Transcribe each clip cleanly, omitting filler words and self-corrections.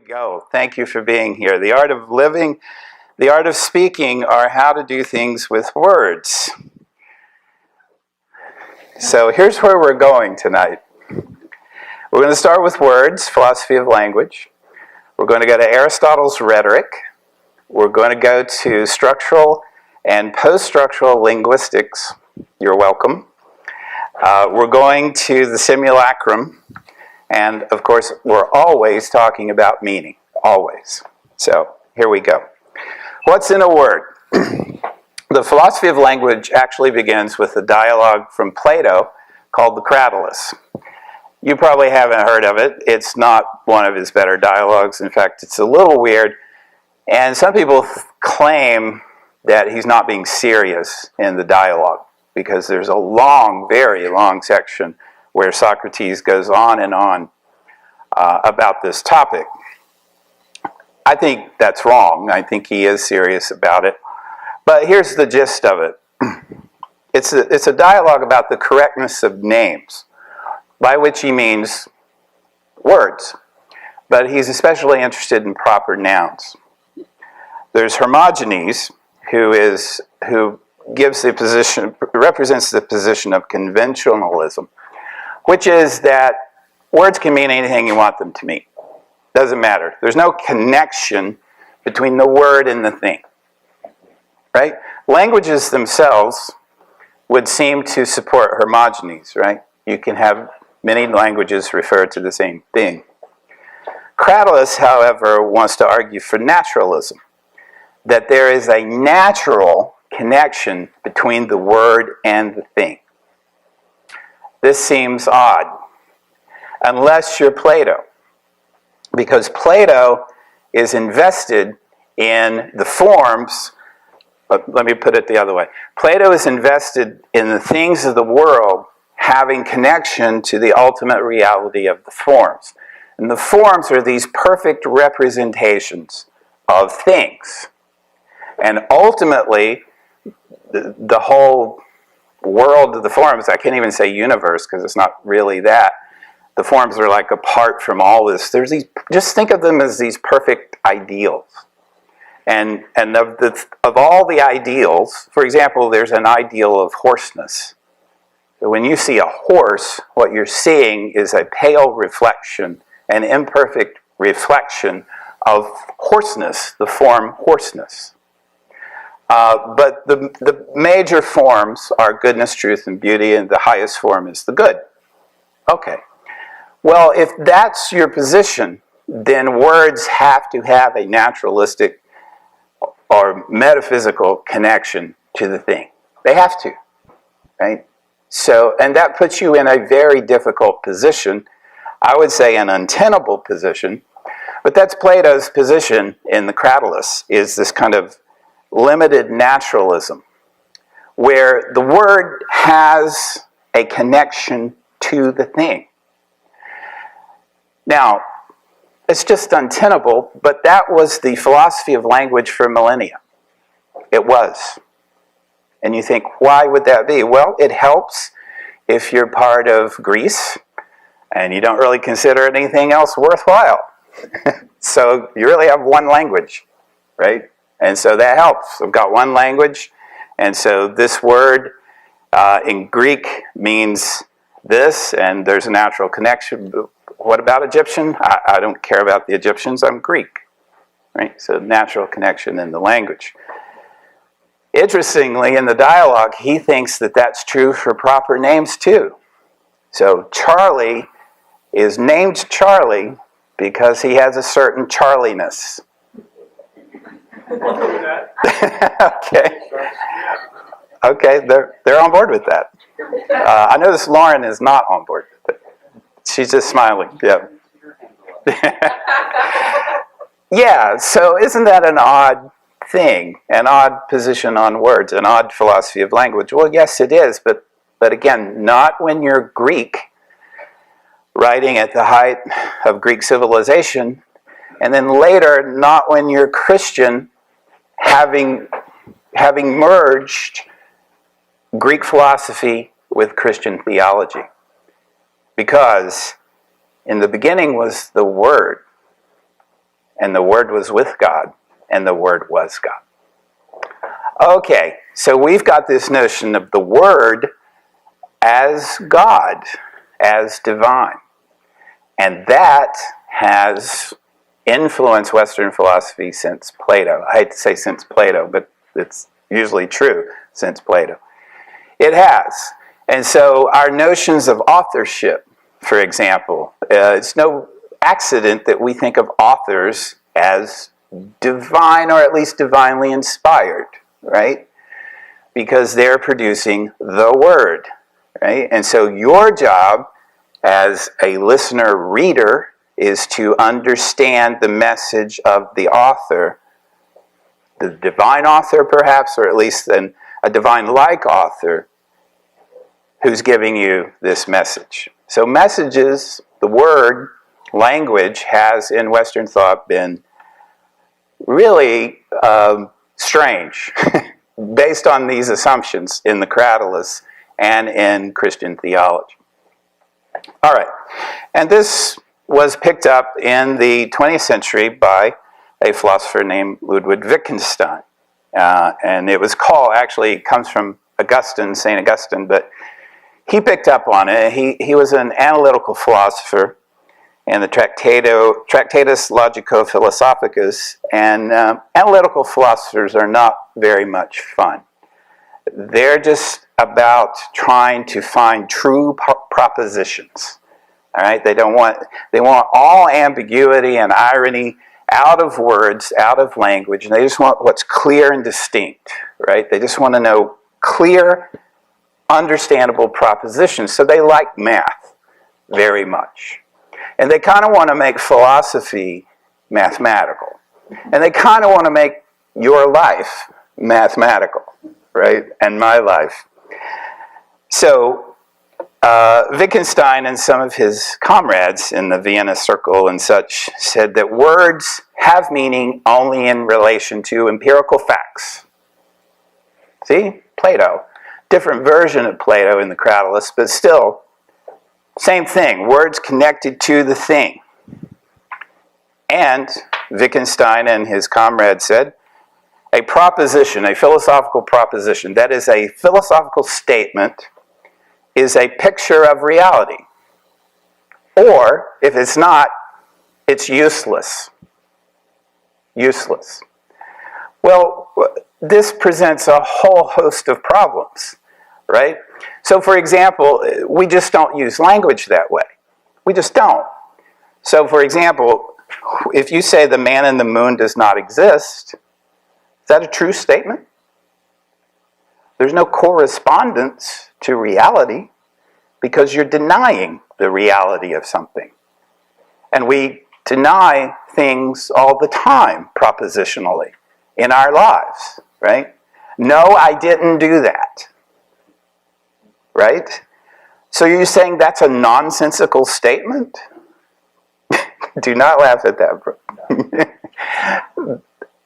Go. Thank you for being here. The art of living, the art of speaking are how to do things with words. So here's where we're going tonight. We're going to start with words, philosophy of language. We're going to go to Aristotle's rhetoric. We're going to go to structural and post-structural linguistics. You're welcome. We're going to the simulacrum. And, of course, we're always talking about meaning, always. So, here we go. What's in a word? The philosophy of language actually begins with a dialogue from Plato called the Cratylus. You probably haven't heard of it. It's not one of his better dialogues. In fact, it's a little weird. And some people claim that he's not being serious in the dialogue because there's a long, very long section where Socrates goes on and on about this topic. I think that's wrong. I think he is serious about it. But here's the gist of it. It's a dialogue about the correctness of names, by which he means words. But he's especially interested in proper nouns. There's Hermogenes, who gives the position, represents the position of conventionalism, which is that words can mean anything you want them to mean. Doesn't matter. There's no connection between the word and the thing. Right? Languages themselves would seem to support Hermogenes, right? You can have many languages refer to the same thing. Cratylus, however, wants to argue for naturalism, that there is a natural connection between the word and the thing. This seems odd, unless you're Plato, because Plato is invested in the forms. Let me put it the other way. Plato is invested in the things of the world having connection to the ultimate reality of the forms. And the forms are these perfect representations of things. And ultimately, the whole world of the forms, I can't even say universe because it's not really that. The forms are like apart from all this. There's these, just think of them as these perfect ideals. And of all the ideals, for example, there's an ideal of hoarseness. So when you see a horse, what you're seeing is a pale reflection, an imperfect reflection of hoarseness, the form hoarseness. But the major forms are goodness, truth, and beauty, and the highest form is the good. Okay. Well, if that's your position, then words have to have a naturalistic or metaphysical connection to the thing. They have to, right? So, and that puts you in a very difficult position. I would say an untenable position, but that's Plato's position in the Cratylus, is this kind of limited naturalism, where the word has a connection to the thing. Now, it's just untenable, but that was the philosophy of language for millennia. It was. And you think, why would that be? Well, it helps if you're part of Greece and you don't really consider anything else worthwhile. So you really have one language, right? And so that helps. I've got one language, and so this word in Greek means this, and there's a natural connection. What about Egyptian? I don't care about the Egyptians. I'm Greek, right? So natural connection in the language. Interestingly, in the dialogue, he thinks that that's true for proper names too. So Charlie is named Charlie because he has a certain Charliness. Okay. Okay, they're on board with that. I notice Lauren is not on board with it. She's just smiling. Yeah. Yeah, so isn't that an odd thing, an odd position on words, an odd philosophy of language? Well, yes, it is, but again, not when you're Greek, writing at the height of Greek civilization, and then later, not when you're Christian, having merged Greek philosophy with Christian theology. Because in the beginning was the Word, and the Word was with God, and the Word was God. Okay, so we've got this notion of the Word as God, as divine. And that has influenced Western philosophy since Plato. I hate to say since Plato, but it's usually true since Plato. It has. And so our notions of authorship, for example, it's no accident that we think of authors as divine, or at least divinely inspired, right? Because they're producing the Word, right? And so your job as a listener reader is to understand the message of the author, the divine author perhaps, or at least a divine-like author who's giving you this message. So messages, the word, language has in Western thought been really strange based on these assumptions in the Cratylus and in Christian theology. All right, and this was picked up in the 20th century by a philosopher named Ludwig Wittgenstein. And it was called, actually, it comes from Augustine, St. Augustine, but he picked up on it. He was an analytical philosopher in the Tractatus Logico-Philosophicus, and analytical philosophers are not very much fun. They're just about trying to find true propositions. All right, they want all ambiguity and irony out of words, out of language, and they just want what's clear and distinct, right? They just want to know clear, understandable propositions. So they like math very much. And they kind of want to make philosophy mathematical. And they kind of want to make your life mathematical, right? And my life. So Wittgenstein and some of his comrades in the Vienna Circle and such said that words have meaning only in relation to empirical facts. See? Plato. Different version of Plato in the Cratylus, but still, same thing. Words connected to the thing. And Wittgenstein and his comrades said, a proposition, a philosophical proposition, that is a philosophical statement, is a picture of reality. Or, if it's not, it's useless. Useless. Well, this presents a whole host of problems, right? So, for example, we just don't use language that way. We just don't. So, for example, if you say the man in the moon does not exist, is that a true statement? There's no correspondence to reality because you're denying the reality of something. And we deny things all the time, propositionally, in our lives, right? No, I didn't do that, right? So you're saying that's a nonsensical statement? Do not laugh at that, bro.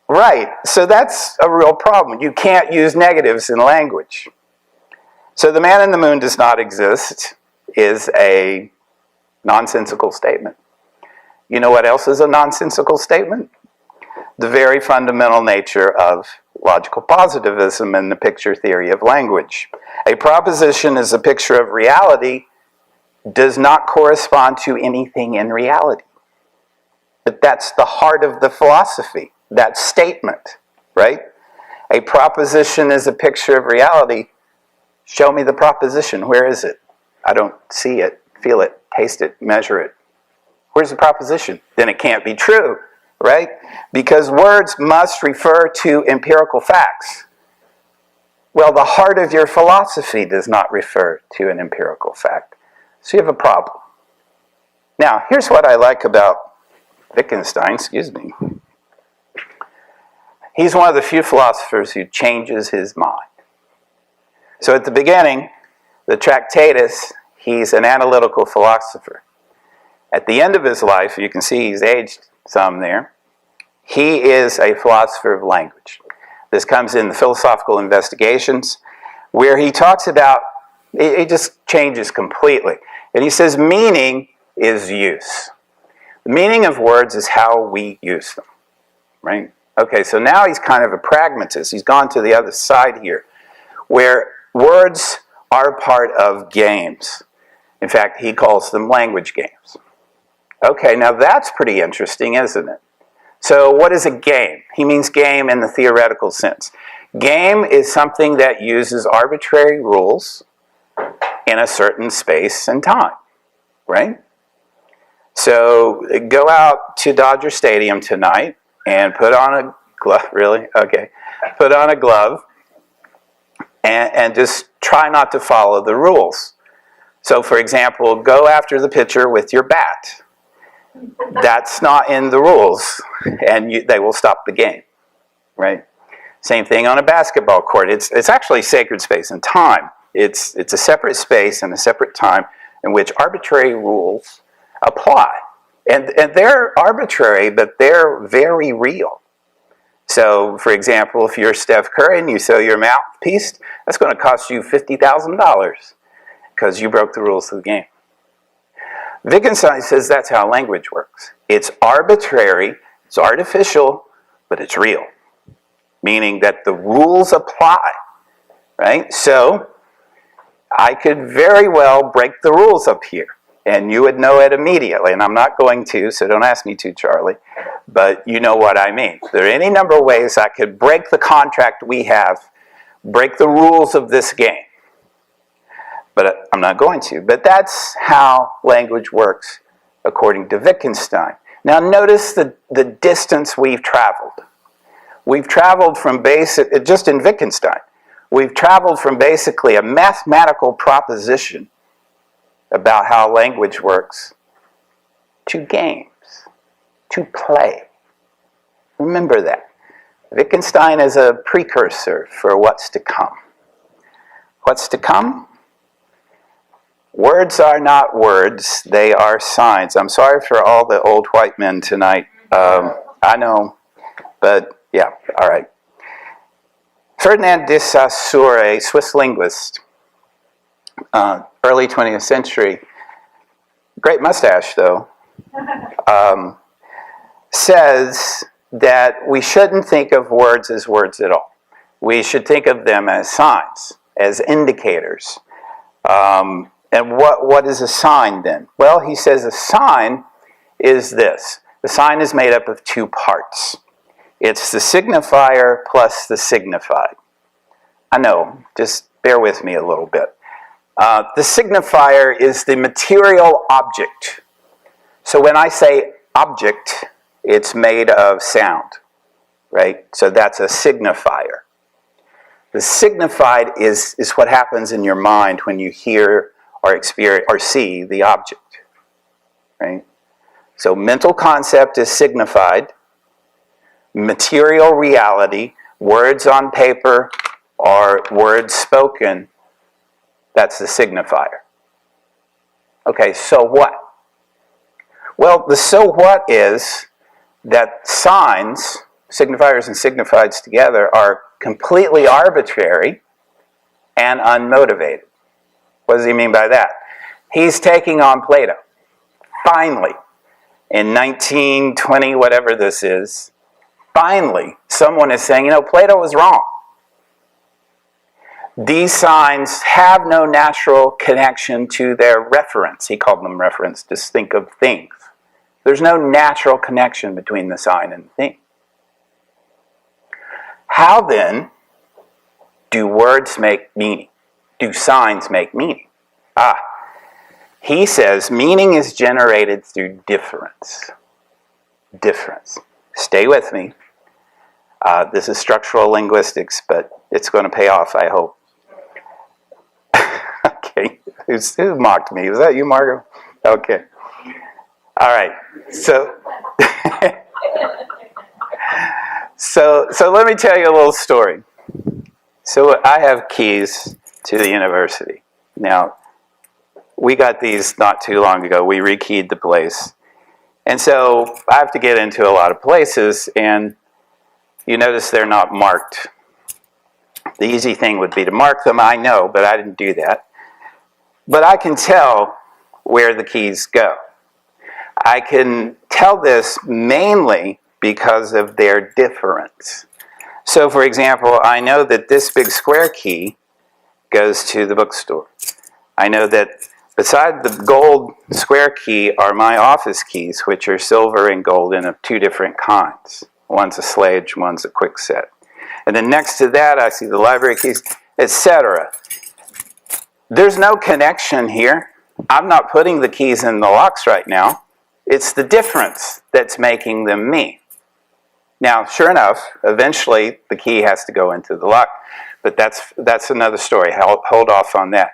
Right, so that's a real problem. You can't use negatives in language. So the man in the moon does not exist is a nonsensical statement. You know what else is a nonsensical statement? The very fundamental nature of logical positivism and the picture theory of language. A proposition is a picture of reality, does not correspond to anything in reality. But that's the heart of the philosophy, that statement, right? A proposition is a picture of reality. Show me the proposition. Where is it? I don't see it, feel it, taste it, measure it. Where's the proposition? Then it can't be true, right? Because words must refer to empirical facts. Well, the heart of your philosophy does not refer to an empirical fact. So you have a problem. Now, here's what I like about Wittgenstein, He's one of the few philosophers who changes his mind. So at the beginning, the Tractatus, he's an analytical philosopher. At the end of his life, you can see he's aged some there, he is a philosopher of language. This comes in the Philosophical Investigations, where he talks about, it just changes completely. And he says meaning is use. The meaning of words is how we use them, right? Okay, so now he's kind of a pragmatist. He's gone to the other side here, where words are part of games. In fact, he calls them language games. Okay, now that's pretty interesting, isn't it? So what is a game? He means game in the theoretical sense. Game is something that uses arbitrary rules in a certain space and time, right? So go out to Dodger Stadium tonight and put on a glove, really? Okay. Put on a glove and just try not to follow the rules. So for example, go after the pitcher with your bat. That's not in the rules, and they will stop the game, right? Same thing on a basketball court. It's actually sacred space and time. It's a separate space and a separate time in which arbitrary rules apply. And they're arbitrary, but they're very real. So, for example, if you're Steph Curry and you sell your mouthpiece, that's going to cost you $50,000 because you broke the rules of the game. Wittgenstein says that's how language works. It's arbitrary, it's artificial, but it's real. Meaning that the rules apply, right? So, I could very well break the rules up here, and you would know it immediately, and I'm not going to, so don't ask me to, Charlie, but you know what I mean. There are any number of ways I could break the contract we have, break the rules of this game. But I'm not going to. But that's how language works according to Wittgenstein. Now notice the distance we've traveled. We've traveled from just in Wittgenstein, we've traveled from basically a mathematical proposition about how language works to games, to play. Remember that. Wittgenstein is a precursor for what's to come. What's to come? Words are not words, they are signs. I'm sorry for all the old white men tonight. I know, but yeah, all right. Ferdinand de Saussure, Swiss linguist, early 20th century, great mustache though, says that we shouldn't think of words as words at all. We should think of them as signs, as indicators. And what is a sign then? Well, he says a sign is this. The sign is made up of two parts. It's the signifier plus the signified. I know, just bear with me a little bit. The signifier is the material object. So when I say object, it's made of sound, right? So that's a signifier. The signified is what happens in your mind when you hear or experience or see the object, right? So mental concept is signified. Material reality, words on paper or words spoken, that's the signifier. Okay, so what? Well, the so what is that signs, signifiers and signifieds together, are completely arbitrary and unmotivated. What does he mean by that? He's taking on Plato. Finally, in 1920, whatever this is, finally, someone is saying, Plato was wrong. These signs have no natural connection to their reference. He called them reference. Just think of things. There's no natural connection between the sign and the thing. How then do words make meaning? Do signs make meaning? He says meaning is generated through difference. Difference. Stay with me. This is structural linguistics, but it's going to pay off, I hope. Okay. Who mocked me? Was that you, Margot? Okay. All right. So, so let me tell you a little story. So I have keys to the university. Now, we got these not too long ago. We rekeyed the place. And so I have to get into a lot of places, and you notice they're not marked. The easy thing would be to mark them, I know, but I didn't do that. But I can tell where the keys go. I can tell this mainly because of their difference. So, for example, I know that this big square key goes to the bookstore. I know that beside the gold square key are my office keys, which are silver and gold and of two different kinds. One's a Slage, one's a Quickset. And then next to that, I see the library keys, etc. There's no connection here. I'm not putting the keys in the locks right now. It's the difference that's making them me. Now, sure enough, eventually the key has to go into the lock, but that's another story. Hold off on that.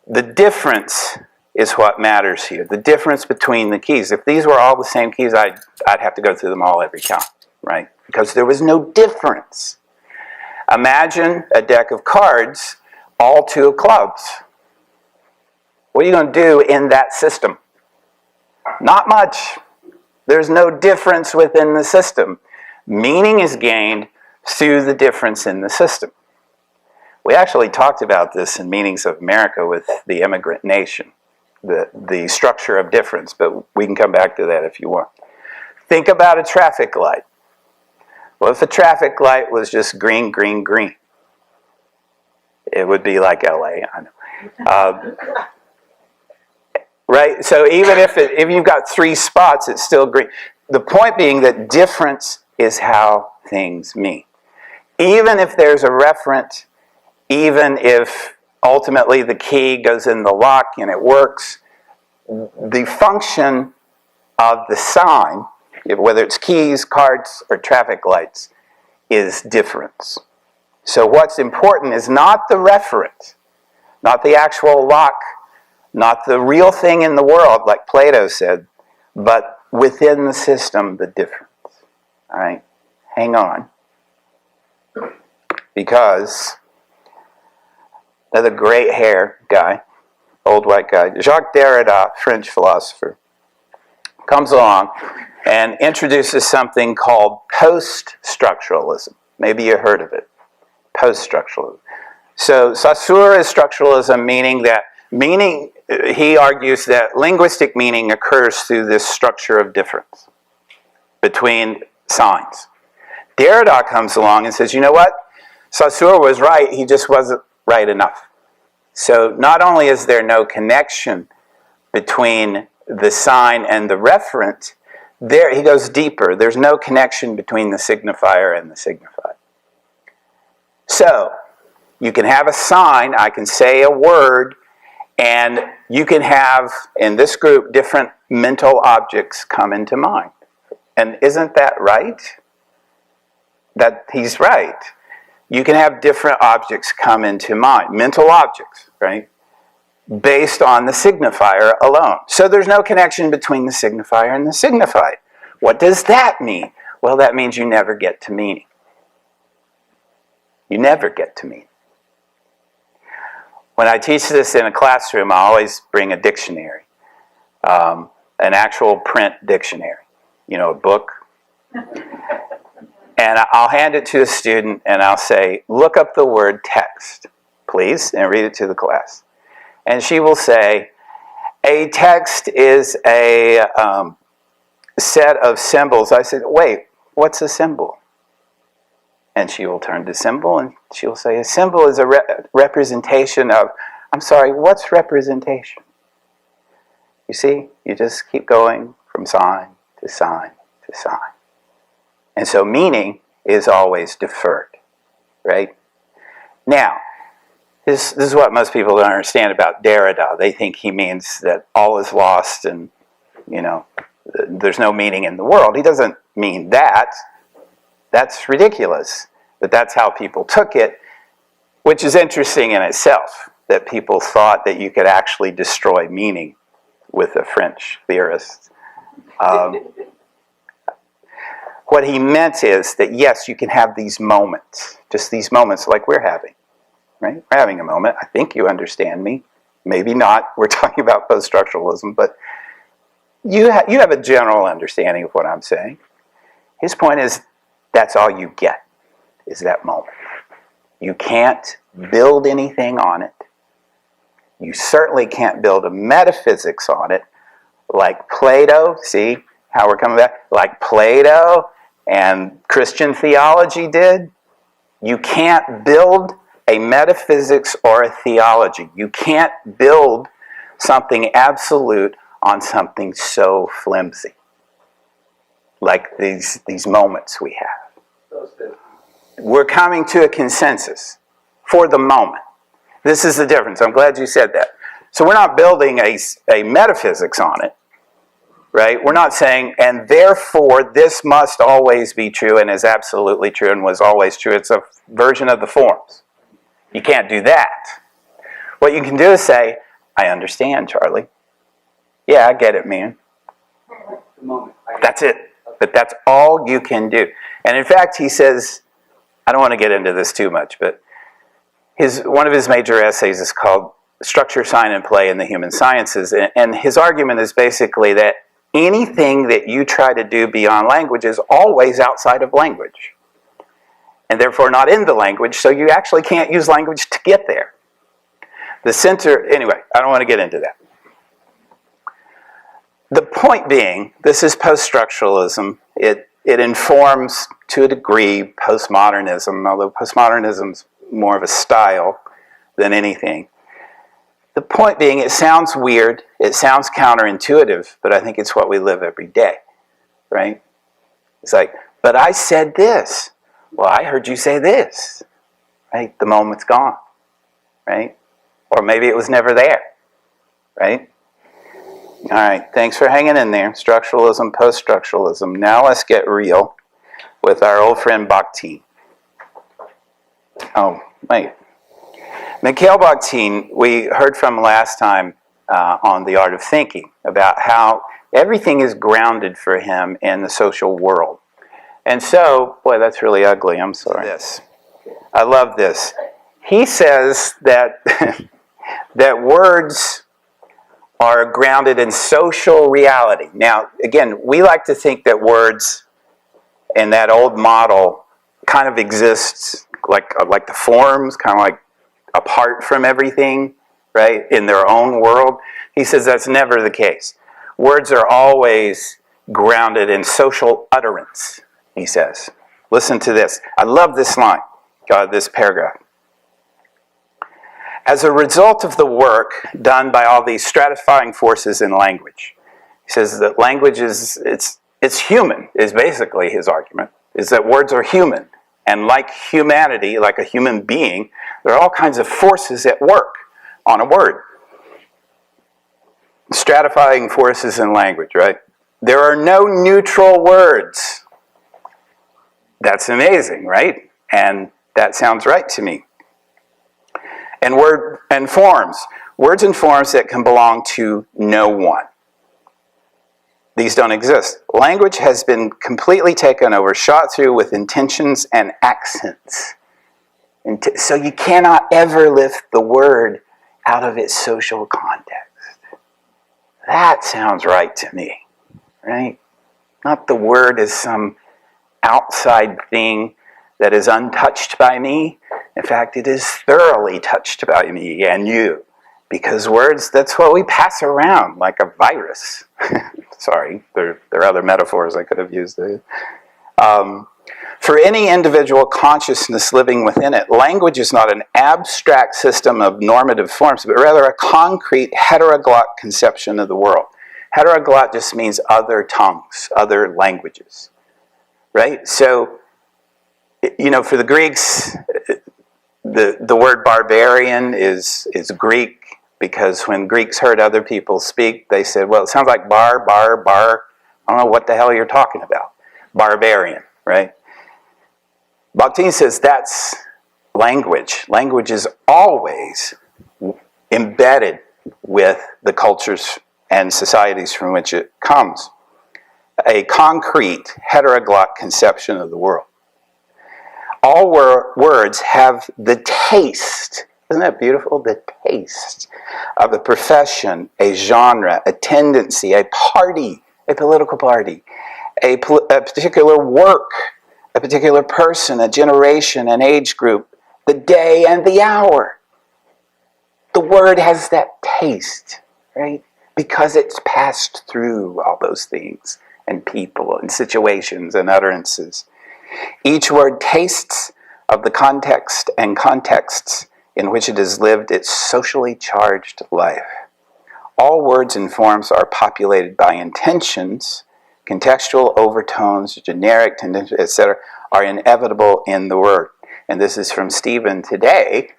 The difference is what matters here. The difference between the keys. If these were all the same keys, I'd have to go through them all every time, right? Because there was no difference. Imagine a deck of cards, all two of clubs. What are you going to do in that system? Not much. There's no difference within the system. Meaning is gained through the difference in the system. We actually talked about this in Meanings of America with the immigrant nation, the structure of difference, but we can come back to that if you want. Think about a traffic light. Well, if a traffic light was just green, green, green, it would be like LA, I know. Right? So even if you've got three spots, it's still green. The point being that difference is how things mean. Even if there's a referent, even if ultimately the key goes in the lock and it works, the function of the sign, whether it's keys, cards, or traffic lights, is difference. So what's important is not the referent, not the actual lock, not the real thing in the world, like Plato said, but within the system, the difference. All right? Hang on. Because another great hair guy, old white guy, Jacques Derrida, French philosopher, comes along and introduces something called post-structuralism. Maybe you heard of it. Post-structuralism. So Saussure is structuralism, meaning he argues that linguistic meaning occurs through this structure of difference between signs. Derrida comes along and says, you know what? Saussure was right, he just wasn't right enough. So not only is there no connection between the sign and the referent, there he goes deeper. There's no connection between the signifier and the signified. So you can have a sign, I can say a word, and you can have, in this group, different mental objects come into mind. And isn't that right? That he's right. You can have different objects come into mind, mental objects, right? Based on the signifier alone. So there's no connection between the signifier and the signified. What does that mean? Well, that means you never get to meaning. You never get to meaning. When I teach this in a classroom, I always bring a dictionary, an actual print dictionary, a book. And I'll hand it to a student and I'll say, look up the word text, please, and read it to the class. And she will say, a text is a set of symbols. I said, wait, what's a symbol? And she will turn to symbol and she will say, a symbol is a representation of, I'm sorry, what's representation? You see, you just keep going from sign to sign to sign. And so meaning is always deferred, right? Now, this is what most people don't understand about Derrida. They think he means that all is lost and, there's no meaning in the world. He doesn't mean that. That's ridiculous. But that's how people took it, which is interesting in itself, that people thought that you could actually destroy meaning with a French theorist. What he meant is that, yes, you can have these moments, just these moments like we're having, right? We're having a moment. I think you understand me. Maybe not. We're talking about post-structuralism, but you have a general understanding of what I'm saying. His point is, that's all you get, is that moment. You can't build anything on it. You certainly can't build a metaphysics on it, like Plato, see, how we're coming back, like Plato and Christian theology did. You can't build a metaphysics or a theology. You can't build something absolute on something so flimsy, like these moments we have. We're coming to a consensus for the moment. This is the difference. I'm glad you said that. So we're not building a metaphysics on it, right? We're not saying, and therefore this must always be true and is absolutely true and was always true. It's a version of the forms. You can't do that. What you can do is say, I understand, Charlie. Yeah, I get it, man. That's it. But that's all you can do. And in fact, he says, I don't want to get into this too much, but one of his major essays is called Structure, Sign, and Play in the Human Sciences. And his argument is basically that anything that you try to do beyond language is always outside of language, and therefore not in the language, so you actually can't use language to get there. The center, anyway, I don't want to get into that. The point being, this is post-structuralism. It informs, to a degree, postmodernism, although postmodernism's more of a style than anything. The point being, it sounds weird, it sounds counterintuitive, but I think it's what we live every day, right? It's like, but I said this. Well, I heard you say this, right? The moment's gone, right? Or maybe it was never there, right? All right, thanks for hanging in there. Structuralism, post-structuralism. Now let's get real with our old friend Bakhtin. Oh, wait. Mikhail Bakhtin, we heard from last time on The Art of Thinking about how everything is grounded for him in the social world. And so, boy, that's really ugly, I'm sorry. I love this. He says that, that words are grounded in social reality. Now, again, we like to think that words in that old model kind of exists like the forms, kind of like apart from everything, right, in their own world. He says that's never the case. Words are always grounded in social utterance, he says. Listen to this. I love this line, this paragraph. As a result of the work done by all these stratifying forces in language, he says that language it's human, is basically his argument, is that words are human. And like humanity, like a human being, there are all kinds of forces at work on a word. Stratifying forces in language, right? There are no neutral words. That's amazing, right? And that sounds right to me. And words and forms that can belong to no one. These don't exist. Language has been completely taken over, shot through with intentions and accents. So you cannot ever lift the word out of its social context. That sounds right to me, right? Not the word as some outside thing that is untouched by me. In fact, it is thoroughly touched by me and you. Because words, that's what we pass around like a virus. Sorry, there are other metaphors I could have used there. For any individual consciousness living within it, language is not an abstract system of normative forms, but rather a concrete heteroglot conception of the world. Heteroglot just means other tongues, other languages, right? So, you know, for the Greeks, the word barbarian is Greek, because when Greeks heard other people speak, they said, well, it sounds like bar. I don't know what the hell you're talking about. Barbarian, right? Bakhtin says that's language. Language is always embedded with the cultures and societies from which it comes. A concrete, heteroglot conception of the world. All words have the taste. Isn't that beautiful? The taste of a profession, a genre, a tendency, a party, a political party, a particular work, a particular person, a generation, an age group, the day and the hour. The word has that taste, right? Because it's passed through all those things and people and situations and utterances. Each word tastes of the context and contexts in which it has lived its socially charged life. All words and forms are populated by intentions, contextual overtones, generic tendencies, etc., are inevitable in the word. And this is from Stephen today.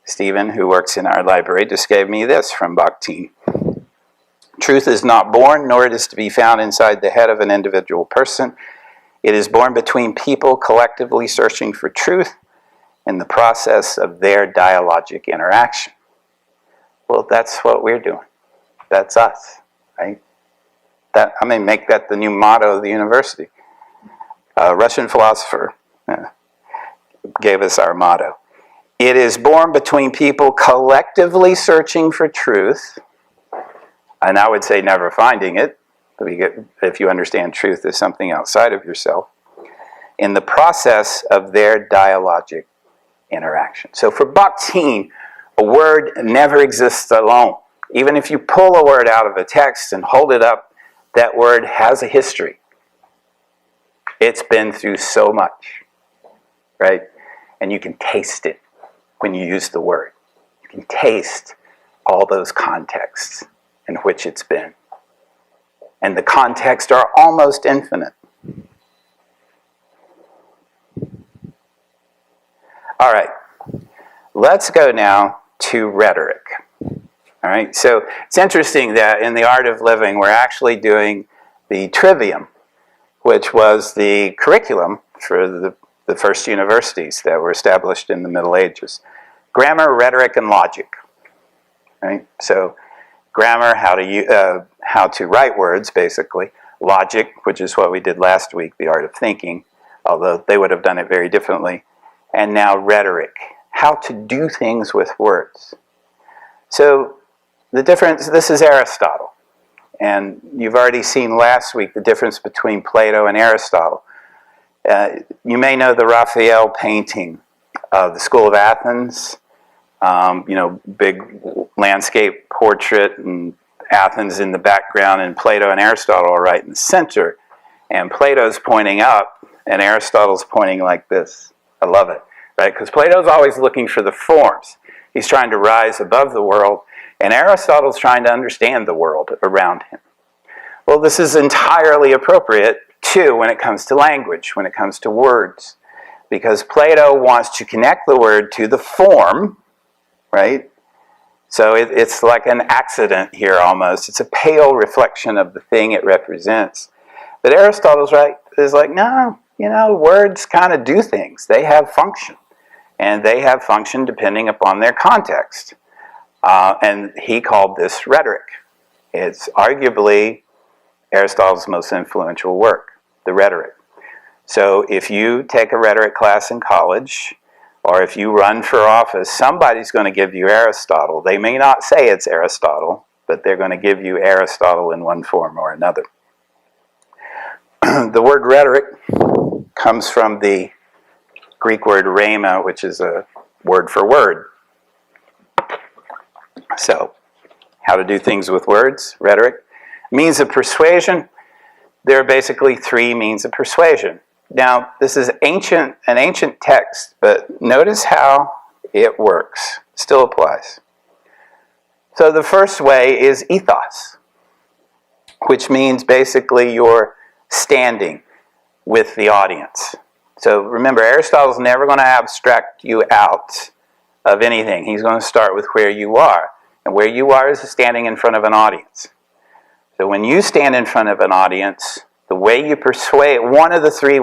Stephen, who works in our library, just gave me this from Bakhtin. Truth is not born, nor it is to be found inside the head of an individual person. It is born between people collectively searching for truth in the process of their dialogic interaction. Well, that's what we're doing. That's us, right? I'm going to make that the new motto of the university. A Russian philosopher gave us our motto. It is born between people collectively searching for truth, and I would say never finding it, if you understand truth as something outside of yourself, in the process of their dialogic interaction. So for Bakhtin, a word never exists alone. Even if you pull a word out of a text and hold it up, that word has a history. It's been through so much, right? And you can taste it when you use the word. You can taste all those contexts in which it's been. And the contexts are almost infinite. All right, let's go now to rhetoric. All right, so it's interesting that in the art of living, we're actually doing the trivium, which was the curriculum for the first universities that were established in the Middle Ages. Grammar, rhetoric, and logic. Right? So grammar, how to write words, basically. Logic, which is what we did last week, the art of thinking, although they would have done it very differently. And now rhetoric, how to do things with words. So the difference, this is Aristotle. And you've already seen last week the difference between Plato and Aristotle. You may know the Raphael painting of the School of Athens. Big landscape portrait and Athens in the background, and Plato and Aristotle are right in the center. And Plato's pointing up, and Aristotle's pointing like this. I love it, right? Because Plato's always looking for the forms. He's trying to rise above the world, and Aristotle's trying to understand the world around him. Well, this is entirely appropriate, too, when it comes to language, when it comes to words. Because Plato wants to connect the word to the form, right? So it's like an accident here almost. It's a pale reflection of the thing it represents. But Aristotle's right, is like, no, words kind of do things. They have function. And they have function depending upon their context. And he called this rhetoric. It's arguably Aristotle's most influential work, the rhetoric. So if you take a rhetoric class in college, or if you run for office, somebody's going to give you Aristotle. They may not say it's Aristotle, but they're going to give you Aristotle in one form or another. The word rhetoric comes from the Greek word rhema, which is a word for word. So, how to do things with words, rhetoric. Means of persuasion. There are basically three means of persuasion. Now, this is an ancient text, but notice how it works. Still applies. So the first way is ethos, which means basically you're standing with the audience. So remember, Aristotle's never going to abstract you out of anything. He's going to start with where you are. And where you are is standing in front of an audience. So when you stand in front of an audience, the way you persuade, one of the three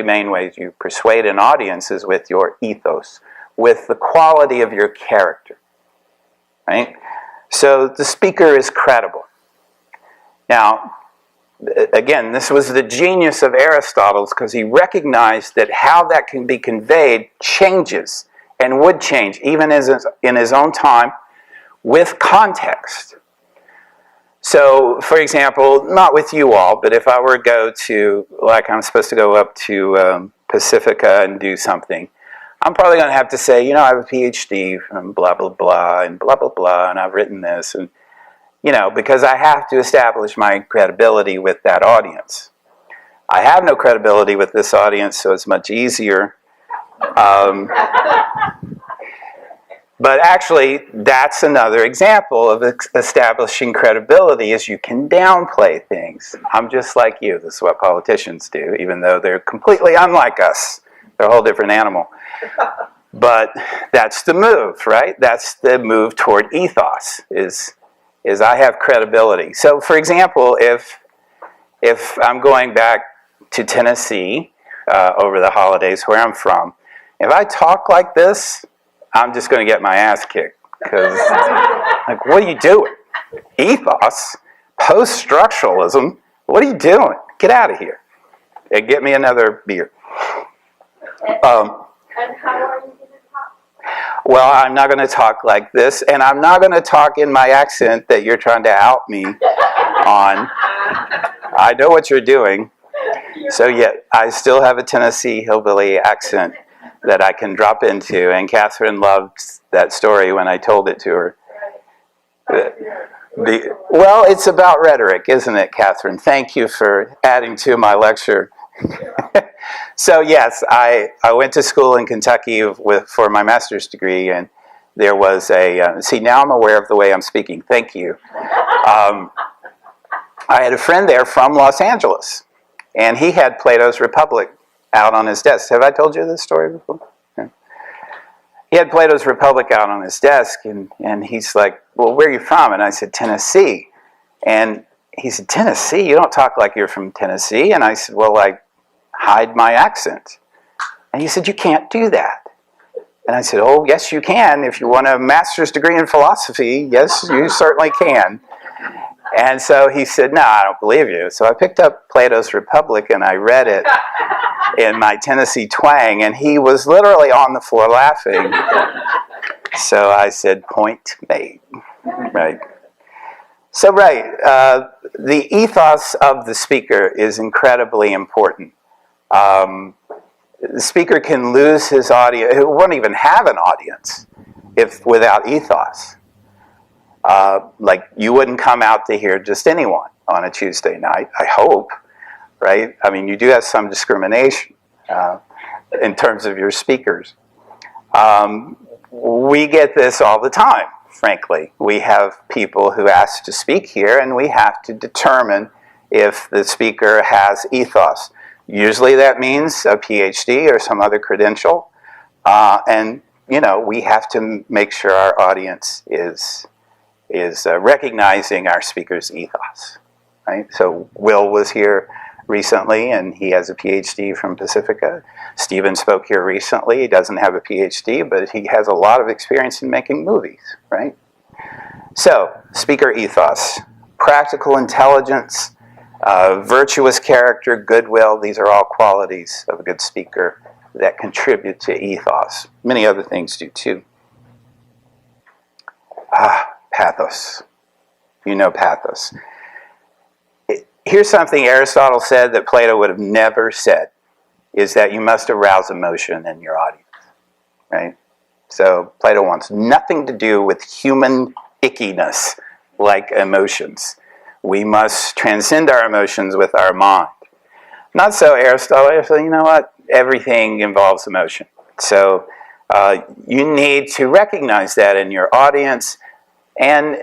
main ways you persuade an audience is with your ethos, with the quality of your character, right? So the speaker is credible. Now, again, this was the genius of Aristotle's because he recognized that how that can be conveyed changes and would change, even in his own time, with context. So, for example, not with you all, but if I were to go to, like I'm supposed to go up to Pacifica and do something, I'm probably going to have to say, I have a Ph.D. from blah, blah, blah, and blah, blah, blah, and I've written this. because I have to establish my credibility with that audience. I have no credibility with this audience, so it's much easier. But actually, that's another example of establishing credibility, is you can downplay things. I'm just like you. This is what politicians do, even though they're completely unlike us. They're a whole different animal. But that's the move, right? That's the move toward ethos, is I have credibility. So, for example, if I'm going back to Tennessee over the holidays, where I'm from, if I talk like this, I'm just going to get my ass kicked. Because, like, what are you doing? Ethos? Post-structuralism? What are you doing? Get out of here. And get me another beer. And how are you going to talk? Well, I'm not going to talk like this, and I'm not going to talk in my accent that you're trying to out me on. I know what you're doing. So, yeah, I still have a Tennessee hillbilly accent that I can drop into, and Catherine loved that story when I told it to her. Well, it's about rhetoric, isn't it, Catherine? Thank you for adding to my lecture. So, yes, I went to school in Kentucky for my master's degree, and there was see, now I'm aware of the way I'm speaking. Thank you. I had a friend there from Los Angeles, and he had Plato's Republic out on his desk. Have I told you this story before? Yeah. He had Plato's Republic out on his desk, and he's like, well, where are you from? And I said, Tennessee. And he said, Tennessee? You don't talk like you're from Tennessee. And I said, well, I hide my accent. And he said, you can't do that. And I said, oh, yes, you can. If you want a master's degree in philosophy, yes, you certainly can. And so he said, no, I don't believe you. So I picked up Plato's Republic and I read it in my Tennessee twang, and he was literally on the floor laughing. So I said, point made. Right. So, right, the ethos of the speaker is incredibly important. The speaker can lose his audience. He won't even have an audience without ethos. Like, you wouldn't come out to hear just anyone on a Tuesday night, I hope, right? I mean, you do have some discrimination in terms of your speakers. We get this all the time, frankly. We have people who ask to speak here, and we have to determine if the speaker has ethos. Usually that means a Ph.D. or some other credential. And, we have to make sure our audience is recognizing our speaker's ethos, right? So Will was here recently, and he has a PhD from Pacifica. Stephen spoke here recently. He doesn't have a PhD, but he has a lot of experience in making movies, right? So, speaker ethos, practical intelligence, virtuous character, goodwill, these are all qualities of a good speaker that contribute to ethos. Many other things do too. Pathos. You know pathos. Here's something Aristotle said that Plato would have never said, is that you must arouse emotion in your audience, right? So Plato wants nothing to do with human ickiness like emotions. We must transcend our emotions with our mind. Not so Aristotle. Aristotle, you know what? Everything involves emotion. So you need to recognize that in your audience. And,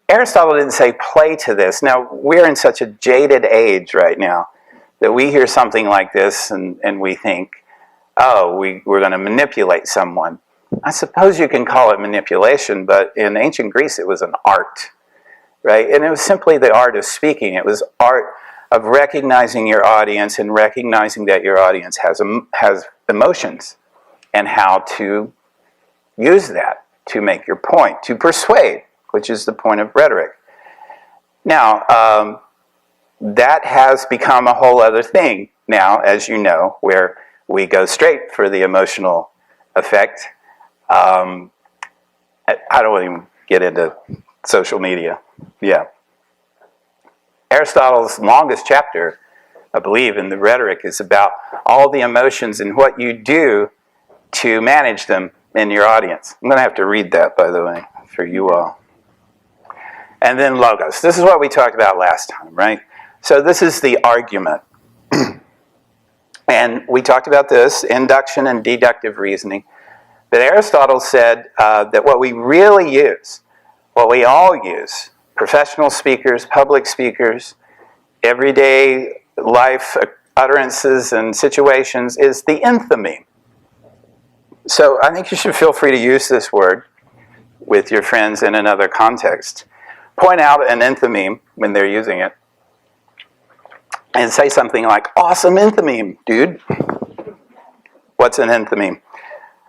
Aristotle didn't say play to this. Now, we're in such a jaded age right now that we hear something like this and we think, oh, we're going to manipulate someone. I suppose you can call it manipulation, but in ancient Greece it was an art, right? And it was simply the art of speaking. It was art of recognizing your audience and recognizing that your audience has emotions and how to use that to make your point, to persuade, which is the point of rhetoric. Now, that has become a whole other thing now, as you know, where we go straight for the emotional effect. I don't even get into social media. Yeah. Aristotle's longest chapter, I believe, in the rhetoric is about all the emotions and what you do to manage them in your audience. I'm going to have to read that, by the way, for you all. and then logos. This is what we talked about last time, right? So this is the argument. And we talked about this, induction and deductive reasoning. But Aristotle said that what we really use, what we all use, professional speakers, public speakers, everyday life utterances and situations, is the enthymeme. So I think you should feel free to use this word with your friends in another context. Point out an enthymeme when they're using it. And say something like, awesome enthymeme, dude. What's an enthymeme?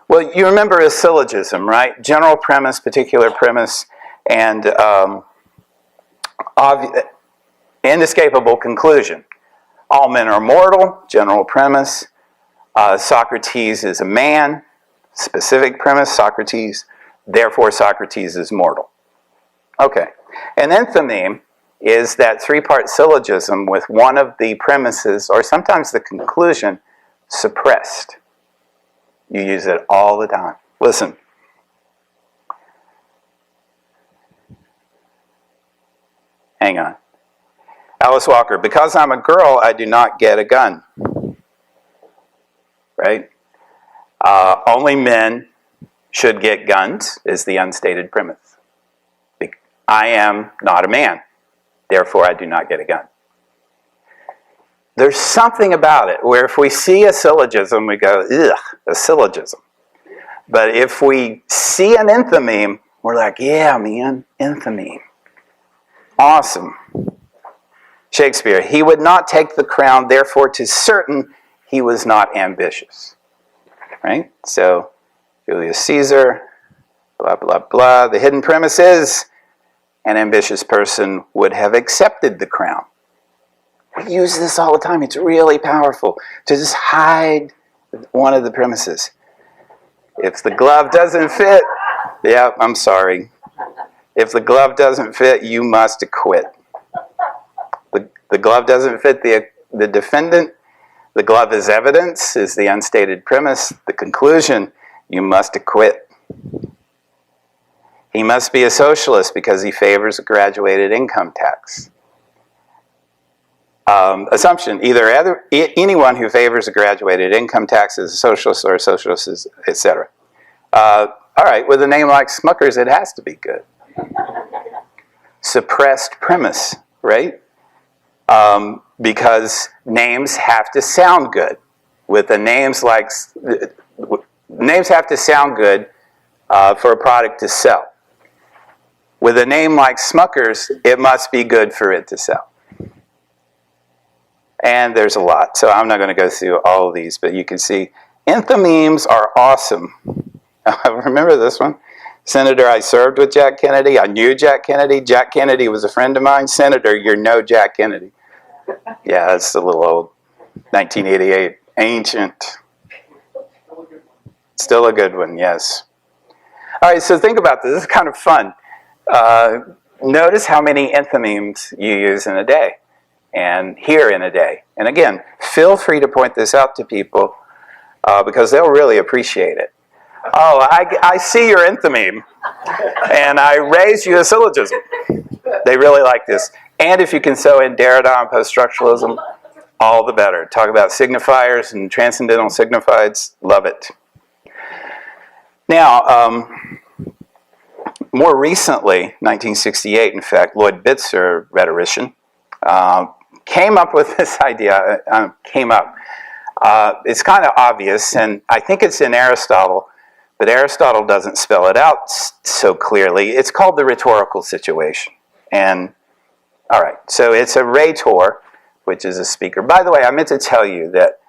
Well, you remember a syllogism, right? General premise, particular premise, and inescapable conclusion. All men are mortal, general premise. Socrates is a man, specific premise, Socrates. Therefore, Socrates is mortal. Okay. An enthymeme is that three-part syllogism with one of the premises, or sometimes the conclusion, suppressed. You use it all the time. Listen. Hang on. Alice Walker, because I'm a girl, I do not get a gun. Right? Only men should get guns, is the unstated premise. I am not a man. Therefore, I do not get a gun. There's something about it where if we see a syllogism, we go, ugh, a syllogism. But if we see an enthymeme, we're like, yeah, man, enthymeme. Awesome. Shakespeare, he would not take the crown, therefore 'tis certain he was not ambitious. Right? So, Julius Caesar, blah, blah, blah. The hidden premise is, an ambitious person would have accepted the crown. We use this all the time. It's really powerful to just hide one of the premises. If the glove doesn't fit, yeah, I'm sorry. If the glove doesn't fit, you must acquit. The glove doesn't fit the defendant. The glove is evidence, is the unstated premise. The conclusion, you must acquit. He must be a socialist because he favors a graduated income tax. Assumption, either anyone who favors a graduated income tax is a socialist or a socialist is, etc. All right, with a name like Smuckers, it has to be good. Suppressed premise, right? Because names have to sound good. With the names like, names have to sound good for a product to sell. With a name like Smuckers, it must be good for it to sell. And there's a lot, so I'm not going to go through all of these, but you can see enthymemes are awesome. Remember this one? Senator, I served with Jack Kennedy. I knew Jack Kennedy. Jack Kennedy was a friend of mine. Senator, you're no Jack Kennedy. Yeah, that's a little old. 1988. Ancient. Still a good one, yes. All right, so think about this. This is kind of fun. Notice how many enthymemes you use in a day and hear in a day. And again, feel free to point this out to people because they'll really appreciate it. Oh, I see your enthymeme and I raise you a syllogism. They really like this. And if you can sew in Derrida and post-structuralism, all the better. Talk about signifiers and transcendental signifieds. Love it. Now, more recently, 1968, in fact, Lloyd Bitzer, rhetorician, came up with this idea. It's kind of obvious, and I think it's in Aristotle, but Aristotle doesn't spell it out so clearly. It's called the rhetorical situation. And, all right, so it's a rhetor, which is a speaker. By the way, I meant to tell you that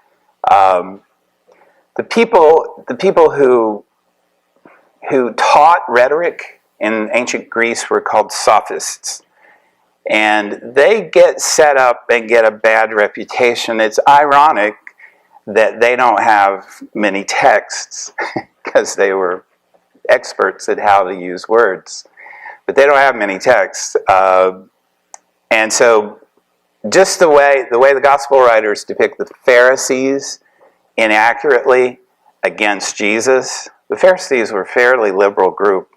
the people who taught rhetoric in ancient Greece were called sophists. And they get set up and get a bad reputation. It's ironic that they don't have many texts because they were experts at how to use words. But they don't have many texts. And so just the way the gospel writers depict the Pharisees inaccurately against Jesus, the Pharisees were a fairly liberal group,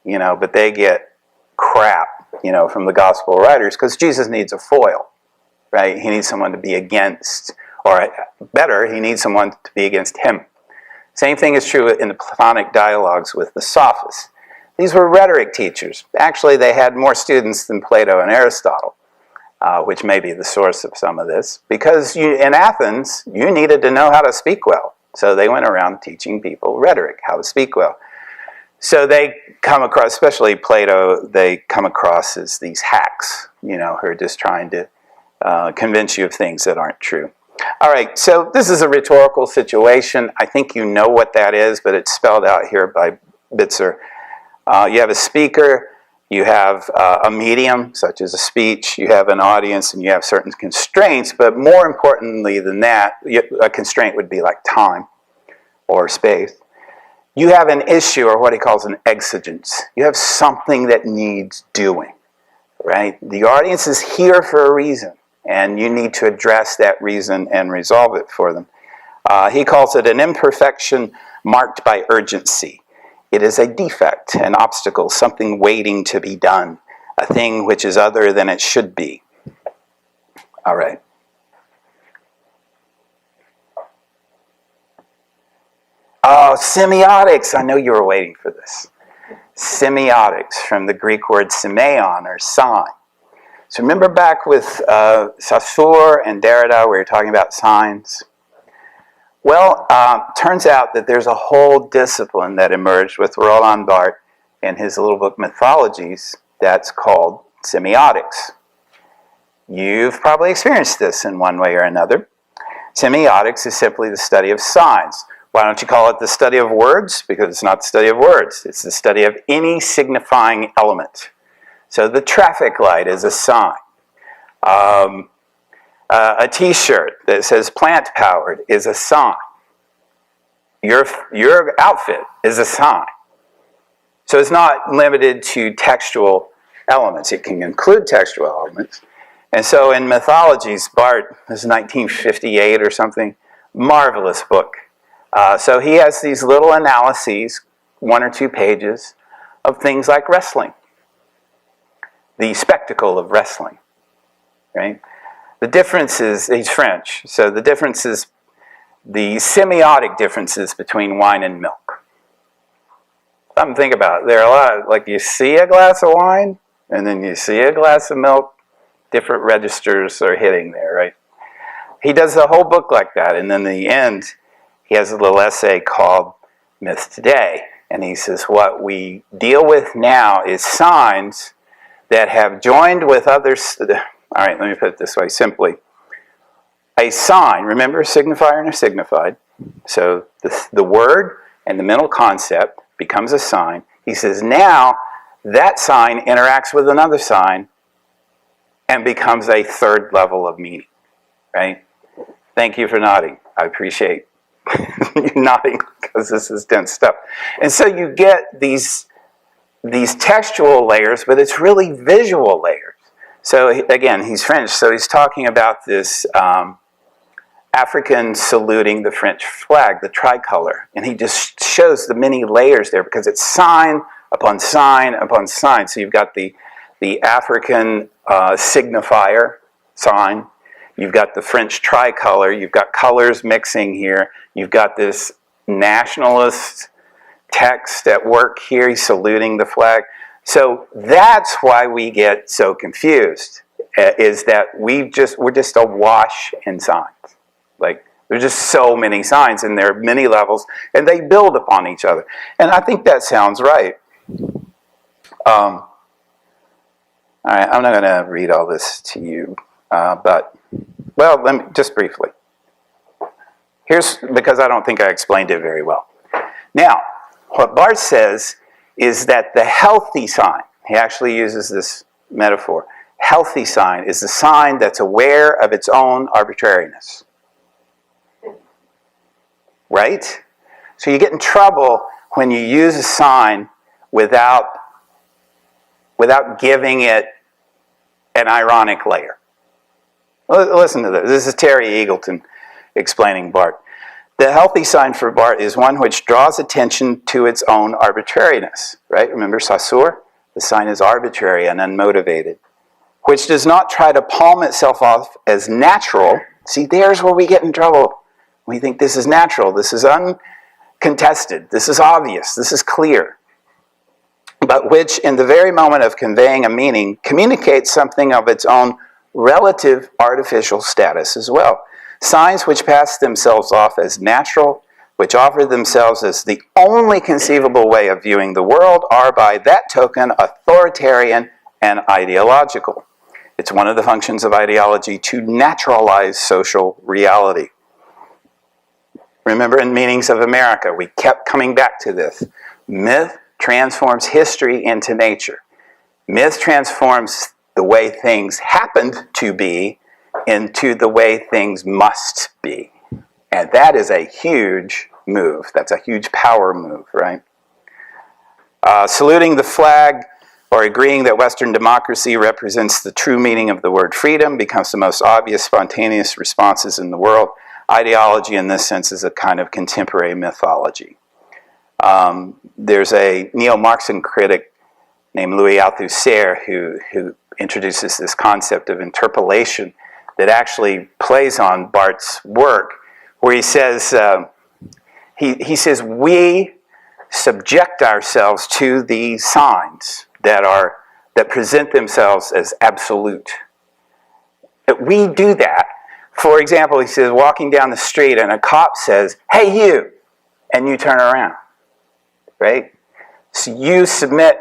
but they get crap from the gospel writers, because Jesus needs a foil, right? He needs someone to be against, or better, he needs someone to be against him. Same thing is true in the Platonic dialogues with the sophists. These were rhetoric teachers. Actually, they had more students than Plato and Aristotle, which may be the source of some of this, because in Athens, you needed to know how to speak well. So they went around teaching people rhetoric, how to speak well. So they come across, especially Plato, they come across as these hacks, who are just trying to convince you of things that aren't true. All right, so this is a rhetorical situation. I think you know what that is, but it's spelled out here by Bitzer. You have a speaker, you have a medium, such as a speech, you have an audience, and you have certain constraints, but more importantly than that, a constraint would be like time or space. You have an issue, or what he calls an exigence. You have something that needs doing, right? The audience is here for a reason, and you need to address that reason and resolve it for them. He calls it an imperfection marked by urgency. It is a defect, an obstacle, something waiting to be done, a thing which is other than it should be. All right. Oh, semiotics. I know you were waiting for this. Semiotics, from the Greek word semeion, or sign. So remember back with Saussure and Derrida, we were talking about signs? Well, turns out that there's a whole discipline that emerged with Roland Barthes in his little book Mythologies that's called semiotics. You've probably experienced this in one way or another. Semiotics is simply the study of signs. Why don't you call it the study of words? Because it's not the study of words. It's the study of any signifying element. So the traffic light is a sign. A t-shirt that says plant-powered is a sign. Your outfit is a sign. So it's not limited to textual elements. It can include textual elements. And so in Mythologies, Barthes, this is 1958 or something, marvelous book. So he has these little analyses, 1 or 2 pages, of things like wrestling. The spectacle of wrestling, right? The difference is, he's French, so the difference is the semiotic differences between wine and milk. Something to think about. There are a lot, like you see a glass of wine, and then you see a glass of milk, different registers are hitting there, right? He does the whole book like that, and then in the end, he has a little essay called Myth Today, and he says what we deal with now is signs that have joined with others. All right, let me put it this way simply. A sign, remember a signifier and a signified. So the word and the mental concept becomes a sign. He says now that sign interacts with another sign and becomes a third level of meaning, right? Thank you for nodding. I appreciate you nodding because this is dense stuff. And so you get these textual layers, but it's really visual layers. So again, he's French, so he's talking about this African saluting the French flag, the tricolor. And he just shows the many layers there because it's sign upon sign upon sign. So you've got the African signifier, sign. You've got the French tricolor. You've got colors mixing here. You've got this nationalist text at work here. He's saluting the flag. So that's why we get so confused, is that we're just awash in signs. Like, there's just so many signs, and there are many levels, and they build upon each other. And I think that sounds right. All right, I'm not going to read all this to you, but, well, let me, just briefly. Here's, because I don't think I explained it very well. Now, what Barthes says is that the healthy sign, he actually uses this metaphor, healthy sign is the sign that's aware of its own arbitrariness. Right? So you get in trouble when you use a sign without giving it an ironic layer. Listen to this. This is Terry Eagleton explaining Barthes. The healthy sign for Barthes is one which draws attention to its own arbitrariness, right? Remember Saussure? The sign is arbitrary and unmotivated, which does not try to palm itself off as natural. See, there's where we get in trouble. We think this is natural, this is uncontested, this is obvious, this is clear. But which, in the very moment of conveying a meaning, communicates something of its own relative artificial status as well. Signs which pass themselves off as natural, which offer themselves as the only conceivable way of viewing the world, are by that token authoritarian and ideological. It's one of the functions of ideology to naturalize social reality. Remember in Meanings of America, we kept coming back to this. Myth transforms history into nature. Myth transforms the way things happened to be into the way things must be. And that is a huge move. That's a huge power move, right? Saluting the flag or agreeing that Western democracy represents the true meaning of the word freedom becomes the most obvious, spontaneous responses in the world. Ideology, in this sense, is a kind of contemporary mythology. There's a neo-Marxian critic named Louis Althusser who introduces this concept of interpolation that actually plays on Barth's work, where he says, he says, we subject ourselves to these signs that present themselves as absolute. We do that. For example, he says, walking down the street and a cop says, "Hey, you," and you turn around, right? So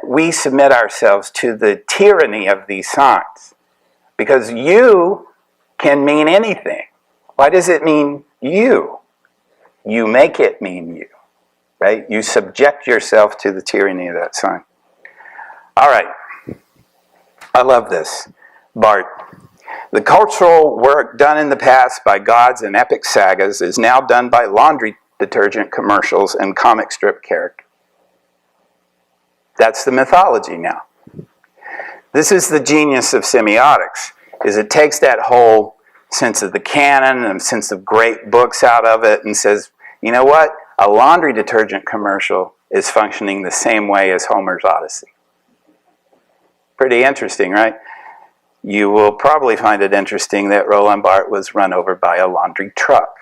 we submit ourselves to the tyranny of these signs, because you can mean anything. Why does it mean you? You make it mean you, right? You subject yourself to the tyranny of that sign. All right. I love this. Barth. The cultural work done in the past by gods and epic sagas is now done by laundry detergent commercials and comic strip characters. That's the mythology now. This is the genius of semiotics, is it takes that whole sense of the canon and sense of great books out of it and says, you know what? A laundry detergent commercial is functioning the same way as Homer's Odyssey. Pretty interesting, right? You will probably find it interesting that Roland Barthes was run over by a laundry truck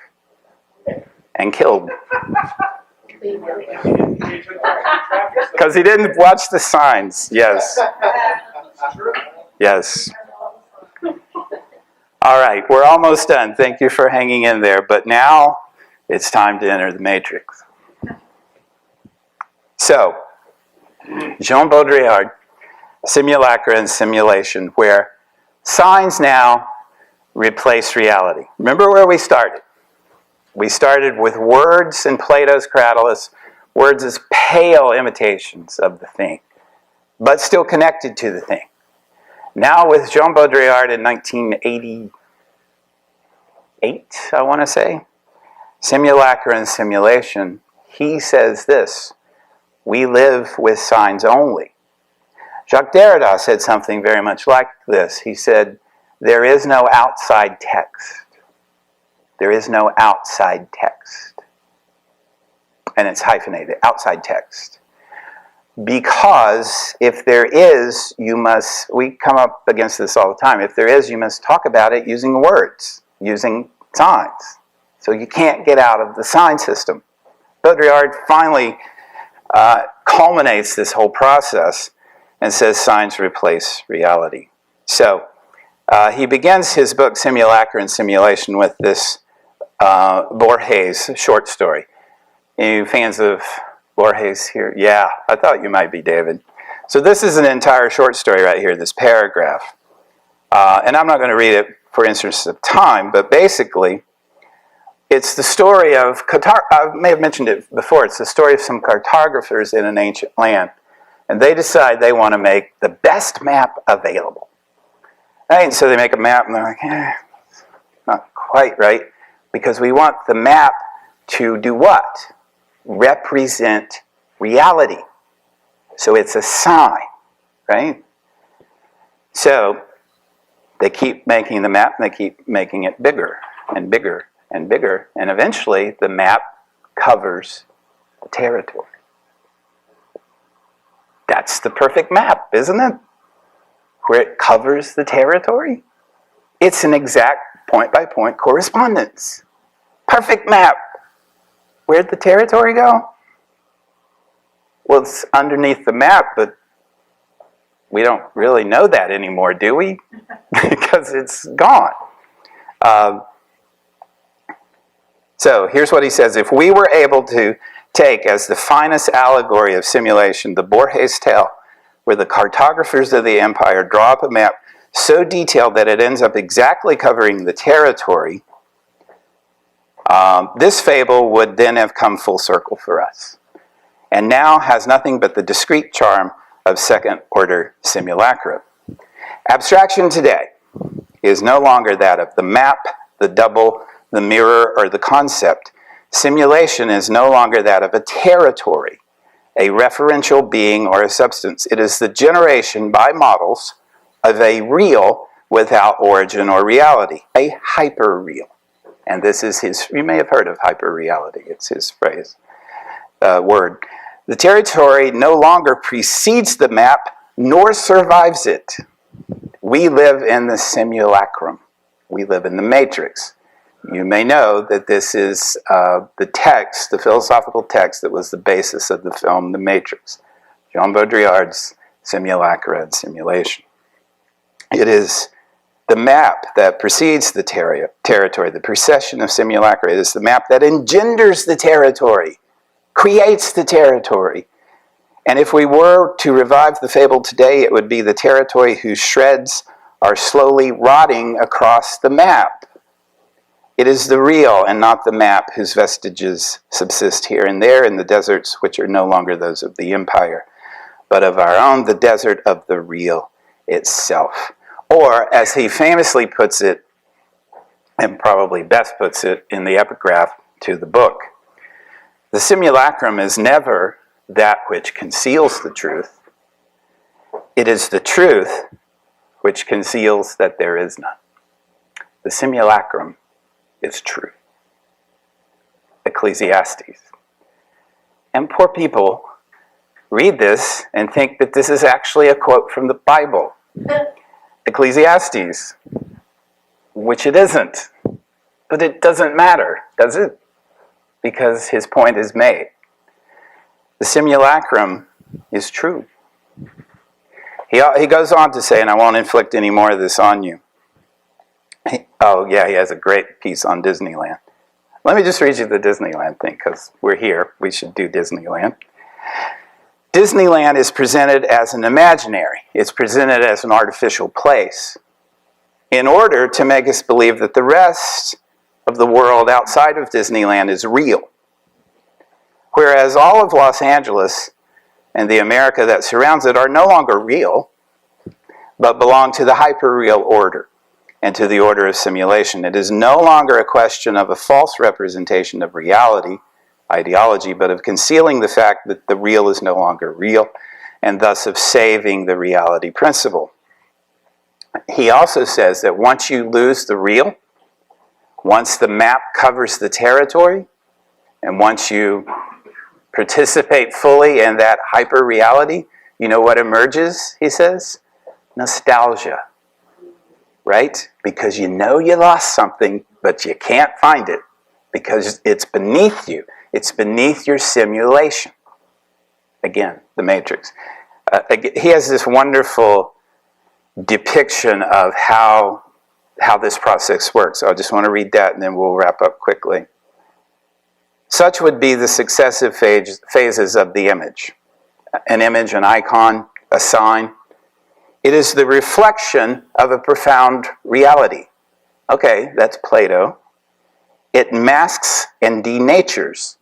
and killed. Because he didn't watch the signs. Yes. Yes. All right, we're almost done. Thank you for hanging in there. But now it's time to enter the matrix. So, Jean Baudrillard, simulacra and simulation, where signs now replace reality. Remember where we started. We started with words in Plato's Cratylus, words as pale imitations of the thing, but still connected to the thing. Now with Jean Baudrillard in 1988, I want to say, simulacra and simulation, he says this: we live with signs only. Jacques Derrida said something very much like this. He said, there is no outside text. There is no outside text. And it's hyphenated, outside text. Because if there is, we come up against this all the time, if there is, you must talk about it using words, using signs. So you can't get out of the sign system. Baudrillard finally culminates this whole process and says signs replace reality. So he begins his book Simulacra and Simulation with this Borges short story. Any fans of Borges here? Yeah, I thought you might be, David. So this is an entire short story right here, this paragraph. And I'm not going to read it for interest of time, but basically it's the story of, I may have mentioned it before, it's the story of some cartographers in an ancient land. And they decide they want to make the best map available. Right? And so they make a map and they're like, not quite right. Because we want the map to do what? Represent reality. So it's a sign, right? So they keep making the map and they keep making it bigger and bigger and bigger. And eventually the map covers the territory. That's the perfect map, isn't it? Where it covers the territory. It's an exact point-by-point correspondence. Perfect map. Where'd the territory go? Well, it's underneath the map, but we don't really know that anymore, do we? Because it's gone. So here's what he says. If we were able to take as the finest allegory of simulation the Borges tale, where the cartographers of the empire draw up a map so detailed that it ends up exactly covering the territory, this fable would then have come full circle for us, and now has nothing but the discrete charm of second-order simulacra. Abstraction today is no longer that of the map, the double, the mirror, or the concept. Simulation is no longer that of a territory, a referential being, or a substance. It is the generation by models of a real without origin or reality, a hyperreal. And this is his, you may have heard of hyperreality, it's his phrase, word. The territory no longer precedes the map, nor survives it. We live in the simulacrum. We live in the matrix. You may know that this is the text, the philosophical text that was the basis of the film The Matrix, Jean Baudrillard's Simulacra and Simulation. It is the map that precedes the territory, the precession of simulacra. It is the map that engenders the territory, creates the territory. And if we were to revive the fable today, it would be the territory whose shreds are slowly rotting across the map. It is the real and not the map whose vestiges subsist here and there in the deserts which are no longer those of the empire, but of our own, the desert of the real itself. Or, as he famously puts it, and probably best puts it in the epigraph to the book, the simulacrum is never that which conceals the truth. It is the truth which conceals that there is none. The simulacrum is truth. Ecclesiastes. And poor people read this and think that this is actually a quote from the Bible. Ecclesiastes, which it isn't. But it doesn't matter, does it? Because his point is made. The simulacrum is true. He goes on to say, and I won't inflict any more of this on you. He has a great piece on Disneyland. Let me just read you the Disneyland thing, because we're here. We should do Disneyland. Disneyland is presented as an imaginary. It's presented as an artificial place in order to make us believe that the rest of the world outside of Disneyland is real. Whereas all of Los Angeles and the America that surrounds it are no longer real, but belong to the hyperreal order and to the order of simulation. It is no longer a question of a false representation of reality, ideology, but of concealing the fact that the real is no longer real, and thus of saving the reality principle. He also says that once you lose the real, once the map covers the territory, and once you participate fully in that hyper-reality, you know what emerges, he says? Nostalgia. Right? Because you know you lost something, but you can't find it because it's beneath you. It's beneath your simulation. Again, the Matrix. He has this wonderful depiction of how this process works. So I just want to read that and then we'll wrap up quickly. Such would be the successive phases of the image. An image, an icon, a sign. It is the reflection of a profound reality. Okay, that's Plato. It masks and denatures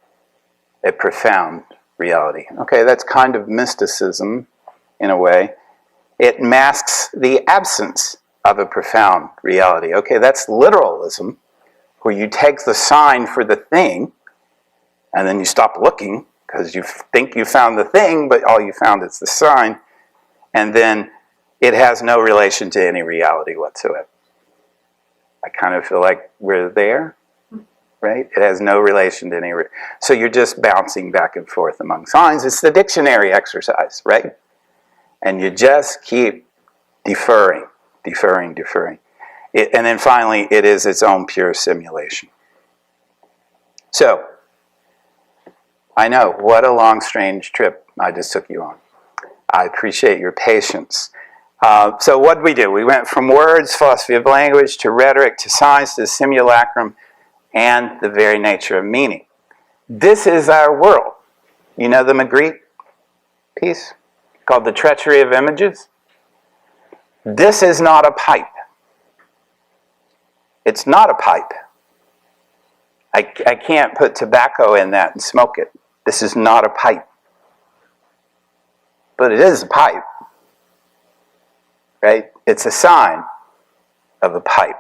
a profound reality. Okay, that's kind of mysticism in a way. It masks the absence of a profound reality. Okay, that's literalism, where you take the sign for the thing and then you stop looking because you think you found the thing, but all you found is the sign, and then it has no relation to any reality whatsoever. I kind of feel like we're there, right? It has no relation to any... So you're just bouncing back and forth among signs. It's the dictionary exercise, right? And you just keep deferring. And then finally, it is its own pure simulation. So, I know, what a long, strange trip I just took you on. I appreciate your patience. So what did we do? We went from words, philosophy of language, to rhetoric, to science, to simulacrum, and the very nature of meaning. This is our world. You know the Magritte piece called The Treachery of Images? This is not a pipe. It's not a pipe. I can't put tobacco in that and smoke it. This is not a pipe. But it is a pipe. Right? It's a sign of a pipe.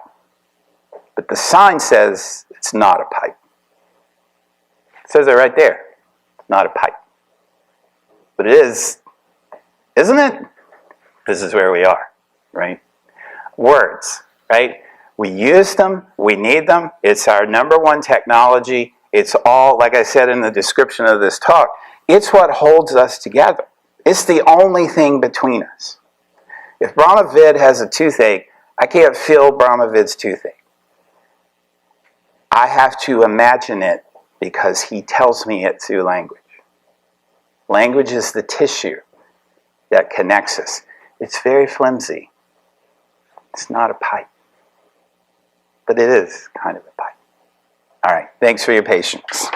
But the sign says it's not a pipe. It says it right there. It's not a pipe. But it is, isn't it? This is where we are, right? Words, right? We use them, we need them. It's our number one technology. It's all, like I said in the description of this talk, it's what holds us together. It's the only thing between us. If Brahmavid has a toothache, I can't feel Brahmavid's toothache. I have to imagine it because he tells me it through language. Language is the tissue that connects us. It's very flimsy. It's not a pipe. But it is kind of a pipe. All right, thanks for your patience.